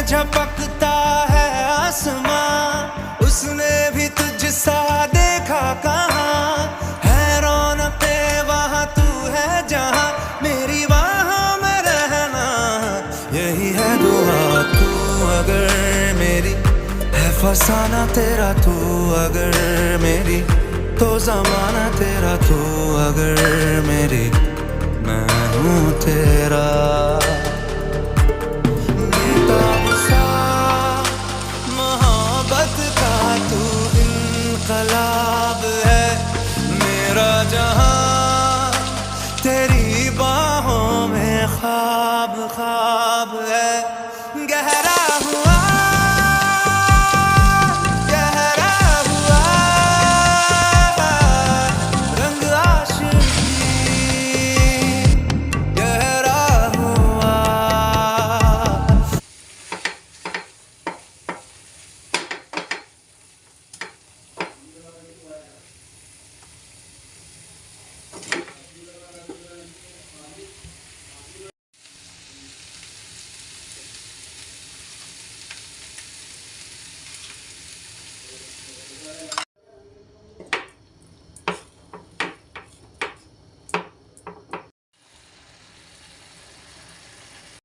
में झपकता है आसमां, उसने भी तुझसा देखा कहाँ। है रौनके वहाँ तू है जहाँ, मेरी बाहों में रहना यही है दुआ। तू अगर मेरी है फसाना तेरा, तू अगर मेरी तो ज़माना तेरा, तू अगर मेरी मैं हूँ तेरा। बेताब सा मोहब्बत का तू इनकलाब है, मेरा जहां तेरी बाहों में ख्वाब ख्वाब है। गहरा हुआ